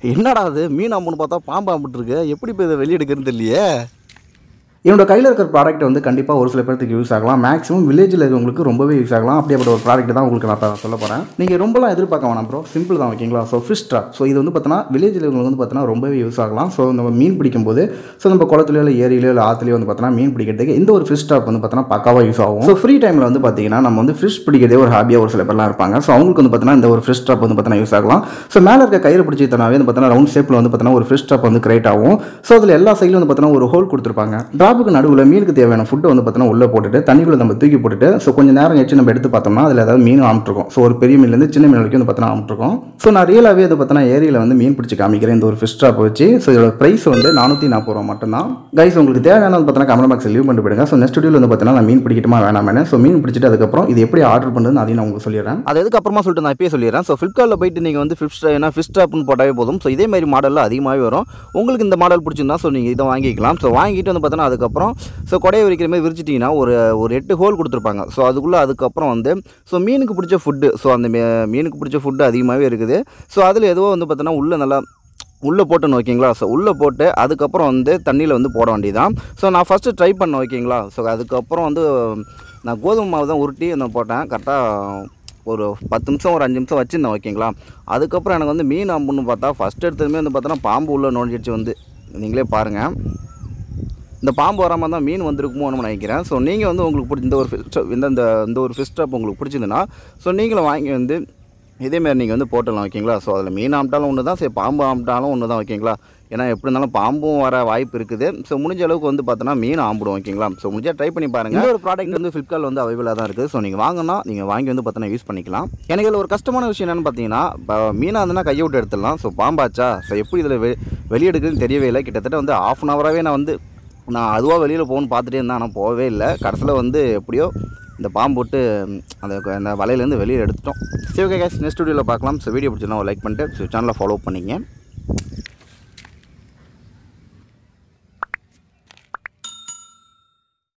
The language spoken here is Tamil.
என்னடா அது மீன் அம்புன்னு பார்த்தா பாம்பு அம்பிட்டு இருக்கு. எப்படி இப்போ இதை வெளியே எடுக்கிறதுன்னு தெரியலையே. என்னோட கையில் இருக்கிற ப்ராடக்ட் வந்து கண்டிப்பாக ஒரு சில பேருக்கு யூஸ் ஆகலாம். மேக்ஸிமம் வில்லேஜில் இருக்கவங்களுக்கு ரொம்பவே யூஸ் ஆகலாம். அப்படிப்பட்ட ஒரு ப்ராடக்ட் தான் உங்களுக்கு நான் சொல்ல போகிறேன். நீங்கள் ரொம்பலாம் எதிர்பார்க்க வேணாம் ப்ரோ, சிம்பிள் தான் ஓகேங்களா. So fish drop. ஸோ இது வந்து பார்த்தீங்கன்னா வில்லேஜில் இருக்கவங்களுக்கு வந்து பார்த்தீங்கன்னா ரொம்பவே யூஸ் ஆகலாம். ஸோ நம்ம மீன் பிடிக்கும்போது நம்ம குளத்துலையோ இல்லை ஏரியிலையோ இல்லை ஆற்றுலையோ வந்து பார்த்தீங்கன்னா மீன் பிடிக்கிறதுக்கு இந்த ஒரு ஃபிஷ் ட்ராப் வந்து பார்த்தீங்கன்னா பக்காவாக யூஸ் ஆகும். ஸோ ஃப்ரீ டைமில் வந்து பார்த்தீங்கன்னா நம்ம வந்து ஃபிஷ் பிடிக்கிறதே ஒரு ஹாபியாக ஒரு சில பேர்லாம் இருப்பாங்க. ஸோ அவங்களுக்கு வந்து பார்த்தீங்கன்னா இந்த ஒரு ஃபிஷ் ட்ராப் வந்து பார்த்தீங்கன்னா யூஸ் ஆகலாம். ஸோ மேலே இருக்க கயிறு பிடிச்சி தனாவே வந்து பார்த்தீங்கன்னா ரவுண்ட் ஷேப்பில் வந்து பார்த்தீங்கன்னா ஒரு ஃபிஷ் ட்ராப் வந்து கிரியேட் ஆகும். ஸோ அதில் எல்லா சைட்லையும் வந்து பார்த்தீங்கன்னா ஒரு ஹோல் கொடுத்துருப்பாங்க. ட்ராப்புக்கு நடுவில் மீனுக்கு தேவையான ஃபுட்டை வந்து பார்த்தீங்கன்னா உள்ளே போட்டுட்டு தண்ணிக்குள்ளே நம்ம தூக்கி போட்டுட்டு ஸோ கொஞ்சம் நேரம் கழிச்சு நம்ம எடுத்து பார்த்தோம்னா அதில் ஏதாவது மீன் ஆமிட்டுருக்கும். ஸோ ஒரு பெரிய மீன்லேருந்து சின்ன மீன் வரைக்கும் வந்து பார்த்தீங்கன்னா ஆமிட்டுருக்கும். ஸோ நான் ரியலாகவே வந்து பார்த்தீங்கன்னா ஏரியில் வந்து மீன் பிடிச்சி காமிக்கிறேன் இந்த ஒரு ஃபிஷ் ட்ராப் வச்சு. ஸோ இதோட ப்ரைஸ் வந்து 440 ரூபா மட்டும்தான். கைஸ் உங்களுக்கு தேவையான வந்து பார்த்தீங்கன்னா கமெண்ட் பாக்ஸில் லீவ் பண்ணி போயிடுங்க. ஸோ நெக்ஸ்ட் வீடியோவில் வந்து பார்த்தீங்கன்னா நான் மீன் பிடிக்கட்டுமா வேணாமே. ஸோ மீன் பிடிச்சிட்டு அதுக்கப்புறம் இது எப்படி ஆர்டர் பண்ணுறதுன்னு அதையும் நான் உங்களுக்கு சொல்லிடுறேன். அது எதுக்கு அப்புறமா சொல்லிட்டு நான் இப்பயே சொல்லிடுறேன். ஸோ ஃப்ளிப்கார்ட்டில் போயிட்டு நீங்கள் வந்து ஃபிஷ் ட்ராப்னு போட்டாவே போதும். ஸோ இதே மாதிரி மாடலில் அதிகமாகவே வரும். உங்களுக்கு இந்த மாடல் பிடிச்சிருந்தா ஸோ நீங்கள் இதை வாங்கிக்கலாம். ஸோ வாங்கிட்டு வந்து பார்த்தீங்கன்னா அதுக்கப்புறம் ஸோ கொடையை விரிக்கிற மாதிரி விரிச்சிட்டிங்கன்னா ஒரு 8 ஹோல் கொடுத்துருப்பாங்க. ஸோ அதுக்குள்ளே அதுக்கப்புறம் வந்து ஸோ மீனுக்கு பிடிச்ச ஃபுட்டு ஸோ அந்த மீனுக்கு பிடிச்ச ஃபுட்டு அதிகமாகவே இருக்குது. ஸோ அதில் எதுவோ வந்து பார்த்தீங்கன்னா உள்ளே நல்லா உள்ளே போட்டுன்னு ஓகேங்களா. ஸோ உள்ளே போட்டு அதுக்கப்புறம் வந்து தண்ணியில் வந்து போட வேண்டியதான். ஸோ நான் ஃபஸ்ட்டு ட்ரை பண்ணேன் ஓகேங்களா. ஸோ அதுக்கப்புறம் வந்து நான் கோதுமை மாவு தான் உருட்டி நான் போட்டேன். கரெக்டாக ஒரு 10 நிமிஷம் ஒரு 5 நிமிஷம் வச்சுருந்தேன் ஓகேங்களா. அதுக்கப்புறம் எனக்கு வந்து மீன் அம்புன்னு பார்த்தா ஃபஸ்ட் எடுத்ததுமே வந்து பார்த்தோன்னா பாம்பு உள்ளே நோண்டிடுச்சு. வந்து நீங்களே பாருங்கள், இந்த பாம்பு வராமல் தான் மீன் வந்திருக்குமோன்னு நினைக்கிறேன். ஸோ நீங்கள் வந்து உங்களுக்கு பிடிச்ச இந்த ஒரு ஃபிஷ் ட்ராப் உங்களுக்கு பிடிச்சிருந்துன்னா ஸோ நீங்களும் வாங்கி வந்து இதேமாரி நீங்கள் வந்து போட்டலாம் ஓகேங்களா. ஸோ அதில் மீன் ஆம்பிட்டாலும் ஒன்று தான், சரி பாம்பு ஆம்பிட்டாலும் ஒன்று தான் ஓகேங்களா. ஏன்னா எப்படி இருந்தாலும் பாம்பும் வர வாய்ப்பு இருக்குது. ஸோ முடிஞ்ச அளவுக்கு வந்து பார்த்தோன்னா மீன் ஆம்பிடும் ஓகேங்களா. ஸோ முடிஞ்சால் ட்ரை பண்ணி பாருங்கள். இந்த ஒரு ப்ராடக்ட் வந்து ஃப்ளிப்கார்ட்டில் வந்து அவைலபிளாக தான் இருக்குது. ஸோ நீங்கள் வாங்கினா நீங்கள் வாங்கி வந்து பார்த்தோன்னா யூஸ் பண்ணிக்கலாம். எனக்கு இதில் ஒரு கஷ்டமான விஷயம் என்னென்னு பார்த்தீங்கன்னா, இப்போ மீனாக இருந்ததுன்னா கையை விட்டு எடுத்துடலாம். ஸோ பாம்பாச்சா ஸோ எப்படி இதில் வெளியே எடுக்குதுன்னு தெரியவே இல்லை. கிட்டத்தட்ட வந்து ½ அன் ஹவராகவே நான் அதுவாக வெளியில் போகணுன்னு பார்த்துட்டே இருந்தேன். ஆனால் போகவே இல்லை. கடைசியில் வந்து எப்படியோ இந்த பாம்பு போட்டு அந்த வலையிலேருந்து வெளியே எடுத்துட்டோம். சரி ஓகே கைஸ், நெக்ஸ்ட் வீடியோவில் பார்க்கலாம். ஸோ வீடியோ பிடிச்சிருந்தா ஒரு லைக் பண்ணிட்டு ஸோ சேனலை ஃபாலோ பண்ணிங்க.